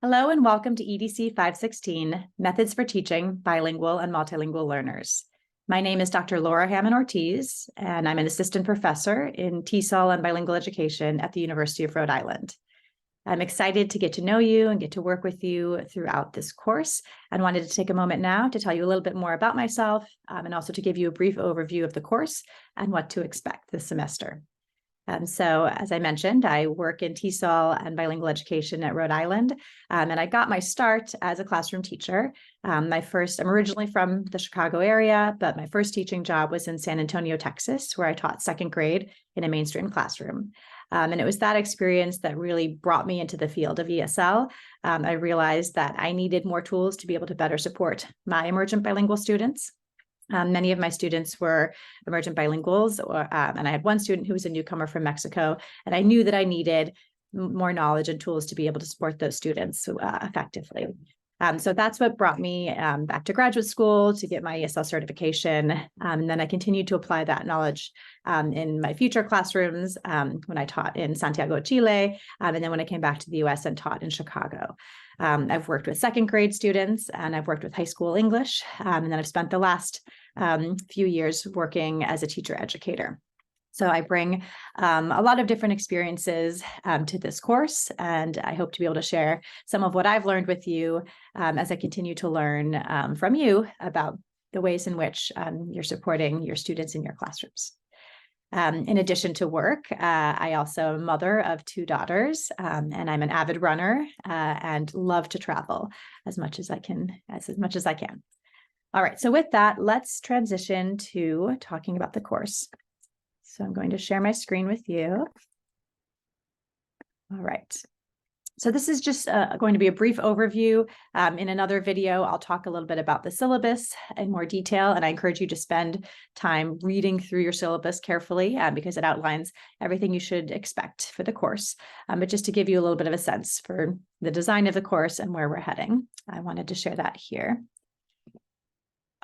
Hello and welcome to EDC 516, Methods for Teaching Bilingual and Multilingual Learners. My name is Dr. Laura Hamman-Ortiz, and I'm an assistant professor in TESOL and bilingual education at the University of Rhode Island. I'm excited to get to know you and get to work with you throughout this course, and wanted to take a moment now to tell you a little bit more about myself and also to give you a brief overview of the course and what to expect this semester. So as I mentioned, I work in TESOL and bilingual education at Rhode Island, and I got my start as a classroom teacher. I'm originally from the Chicago area, but my first teaching job was in San Antonio, Texas, where I taught second grade in a mainstream classroom. And it was that experience that really brought me into the field of ESL. I realized that I needed more tools to be able to better support my emergent bilingual students. Many of my students were emergent bilinguals, and I had one student who was a newcomer from Mexico, and I knew that I needed more knowledge and tools to be able to support those students effectively. So that's what brought me back to graduate school to get my ESL certification. And then I continued to apply that knowledge in my future classrooms when I taught in Santiago, Chile, and then when I came back to the US and taught in Chicago. I've worked with second grade students, and I've worked with high school English, and then I've spent the last few years working as a teacher educator. So I bring a lot of different experiences to this course, and I hope to be able to share some of what I've learned with you as I continue to learn from you about the ways in which you're supporting your students in your classrooms. In addition to work, I also am a mother of two daughters, and I'm an avid runner and love to travel as much as I can. All right, so with that, let's transition to talking about the course. So I'm going to share my screen with you. All right. So this is just going to be a brief overview. In another video, I'll talk a little bit about the syllabus in more detail, and I encourage you to spend time reading through your syllabus carefully because it outlines everything you should expect for the course. But just to give you a little bit of a sense for the design of the course and where we're heading, I wanted to share that here.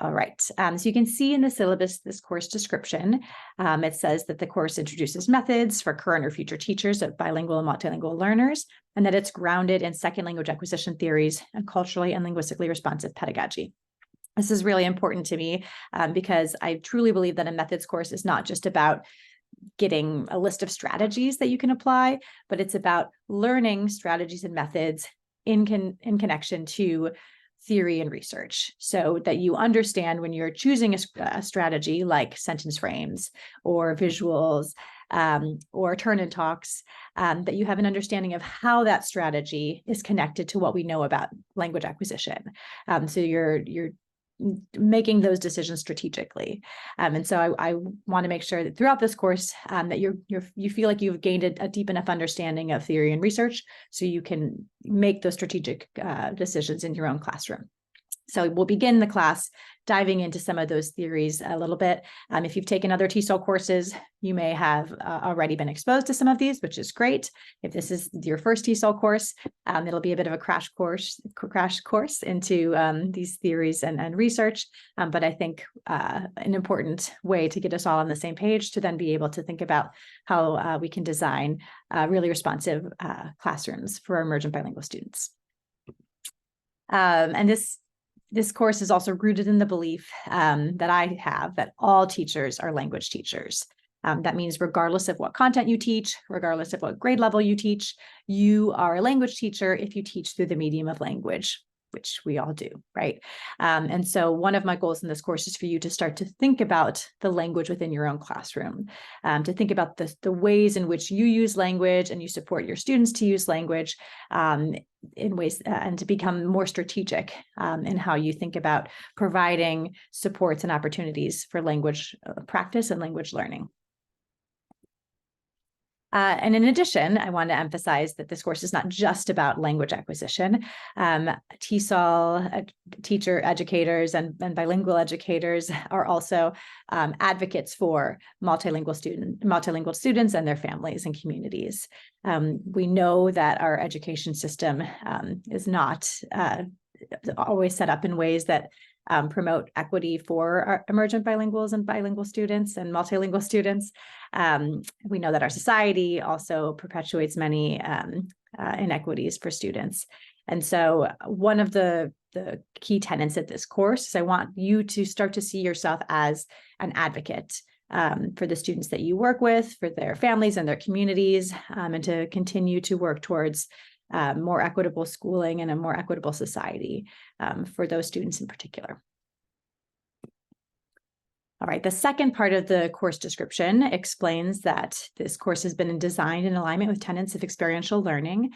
All right, so you can see in the syllabus, this course description, it says that the course introduces methods for current or future teachers of bilingual and multilingual learners, and that it's grounded in second language acquisition theories and culturally and linguistically responsive pedagogy. This is really important to me because I truly believe that a methods course is not just about getting a list of strategies that you can apply, but it's about learning strategies and methods in connection to theory and research, so that you understand when you're choosing a strategy like sentence frames or visuals or turn and talks, that you have an understanding of how that strategy is connected to what we know about language acquisition. So you're making those decisions strategically. And so I want to make sure that throughout this course that you feel like you've gained a deep enough understanding of theory and research so you can make those strategic decisions in your own classroom. So we'll begin the class diving into some of those theories a little bit. If you've taken other TESOL courses, you may have already been exposed to some of these, which is great. If this is your first TESOL course, it'll be a bit of a crash course into these theories and research. But I think an important way to get us all on the same page to then be able to think about how we can design really responsive classrooms for emergent bilingual students. And this course is also rooted in the belief that I have that all teachers are language teachers. That means regardless of what content you teach, regardless of what grade level you teach, you are a language teacher if you teach through the medium of language, which we all do, right? And so one of my goals in this course is for you to start to think about the language within your own classroom, to think about the ways in which you use language and you support your students to use language in ways and to become more strategic in how you think about providing supports and opportunities for language practice and language learning. And in addition, I want to emphasize that this course is not just about language acquisition. TESOL teacher educators and bilingual educators are also advocates for multilingual students and their families and communities. We know that our education system is not always set up in ways that promote equity for our emergent bilinguals and bilingual students and multilingual students. We know that our society also perpetuates many inequities for students. And so one of the key tenets of this course is I want you to start to see yourself as an advocate for the students that you work with, for their families and their communities, and to continue to work towards more equitable schooling and a more equitable society for those students in particular. All right, the second part of the course description explains that this course has been designed in alignment with tenets of experiential learning,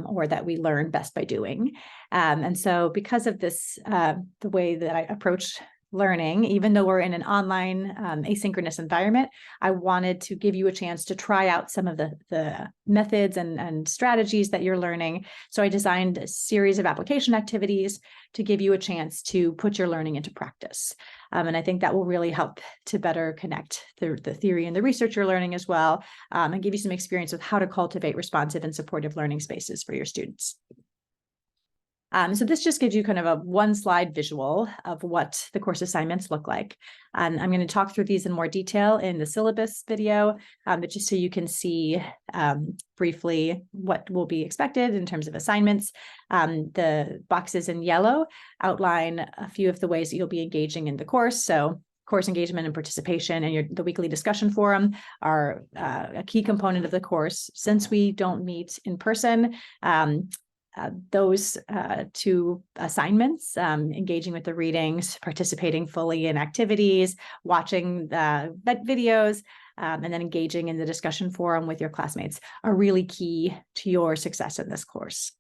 or that we learn best by doing. And so because of this, the way that I approach learning, even though we're in an online asynchronous environment, I wanted to give you a chance to try out some of the methods and strategies that you're learning. So I designed a series of application activities to give you a chance to put your learning into practice. And I think that will really help to better connect the theory and the research you're learning as well, and give you some experience with how to cultivate responsive and supportive learning spaces for your students. So this just gives you kind of a one-slide visual of what the course assignments look like. And I'm going to talk through these in more detail in the syllabus video, but just so you can see briefly what will be expected in terms of assignments. The boxes in yellow outline a few of the ways that you'll be engaging in the course. So course engagement and participation and the weekly discussion forum are a key component of the course. Since we don't meet in person, those two assignments, engaging with the readings, participating fully in activities, watching the videos, and then engaging in the discussion forum with your classmates are really key to your success in this course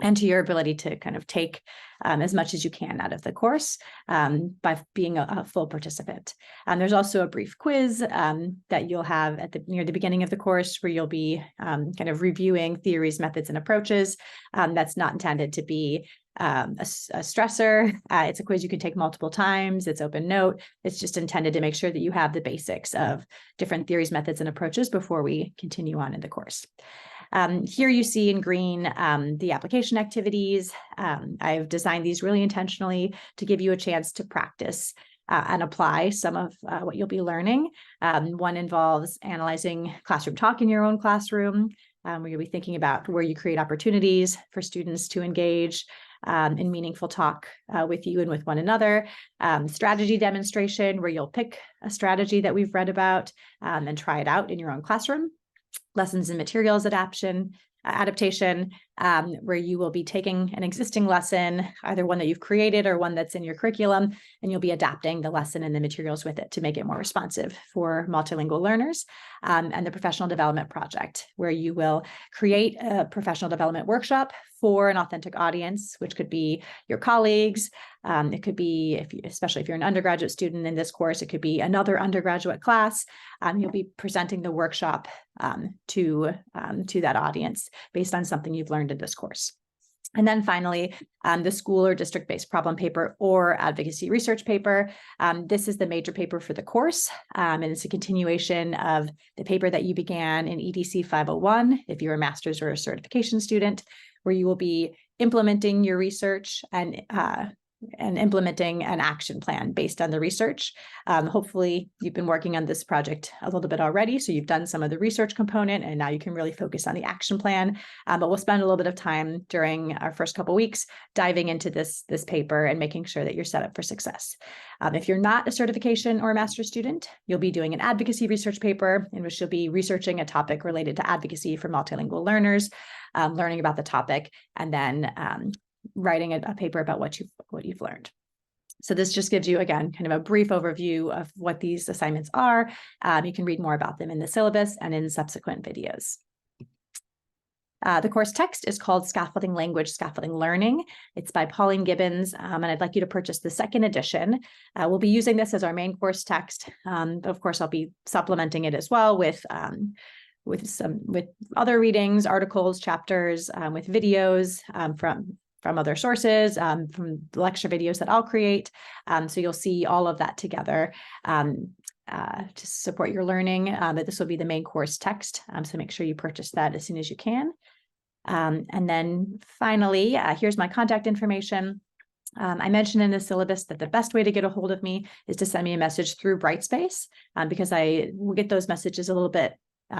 and to your ability to kind of take as much as you can out of the course by being a full participant. There's also a brief quiz that you'll have near the beginning of the course where you'll be kind of reviewing theories, methods, and approaches. That's not intended to be a stressor. It's a quiz you can take multiple times. It's open note. It's just intended to make sure that you have the basics of different theories, methods, and approaches before we continue on in the course. Here you see in green the application activities. I've designed these really intentionally to give you a chance to practice and apply some of what you'll be learning. One involves analyzing classroom talk in your own classroom, where you'll be thinking about where you create opportunities for students to engage in meaningful talk with you and with one another. Strategy demonstration, where you'll pick a strategy that we've read about and try it out in your own classroom. Lessons and materials adaptation, where you will be taking an existing lesson, either one that you've created or one that's in your curriculum, and you'll be adapting the lesson and the materials with it to make it more responsive for multilingual learners. And the professional development project, where you will create a professional development workshop for an authentic audience, which could be your colleagues. It could be, especially if you're an undergraduate student in this course, it could be another undergraduate class. You'll be presenting the workshop to that audience based on something you've learned in this course. And then finally, the school or district-based problem paper or advocacy research paper. This is the major paper for the course, and it's a continuation of the paper that you began in EDC 501 if you're a master's or a certification student, where you will be implementing your research and implementing an action plan based on the research. Hopefully you've been working on this project a little bit already, so you've done some of the research component and now you can really focus on the action plan. But we'll spend a little bit of time during our first couple of weeks diving into this paper and making sure that you're set up for success. If you're not a certification or a master's student, you'll be doing an advocacy research paper in which you'll be researching a topic related to advocacy for multilingual learners, learning about the topic, and then writing a paper about what you've learned. So this just gives you, again, kind of a brief overview of what these assignments are. You can read more about them in the syllabus and in subsequent videos. The course text is called Scaffolding Language, Scaffolding Learning. It's by Pauline Gibbons, and I'd like you to purchase the second edition. We'll be using this as our main course text, but of course I'll be supplementing it as well with other readings, articles, chapters, with videos from other sources, from the lecture videos that I'll create. So you'll see all of that together to support your learning, but this will be the main course text. So make sure you purchase that as soon as you can. And then finally, here's my contact information. I mentioned in the syllabus that the best way to get a hold of me is to send me a message through Brightspace, because I will get those messages a little bit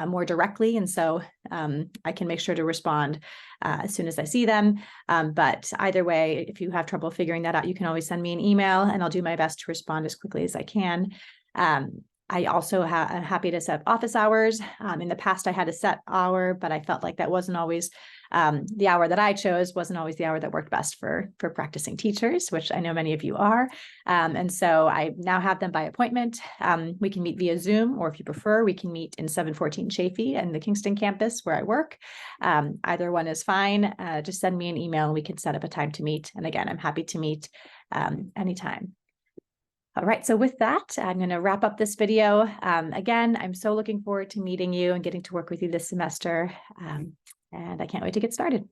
more directly. And so I can make sure to respond as soon as I see them. But either way, if you have trouble figuring that out, you can always send me an email and I'll do my best to respond as quickly as I can. I also am happy to set up office hours. In the past, I had a set hour, but I felt like that wasn't always the hour that I chose wasn't always the hour that worked best for practicing teachers, which I know many of you are. And so I now have them by appointment. We can meet via Zoom, or if you prefer, we can meet in 714 Chafee and the Kingston campus where I work. Either one is fine. Just send me an email and we can set up a time to meet. And again, I'm happy to meet anytime. All right, so with that, I'm going to wrap up this video. Again, I'm so looking forward to meeting you and getting to work with you this semester. And I can't wait to get started.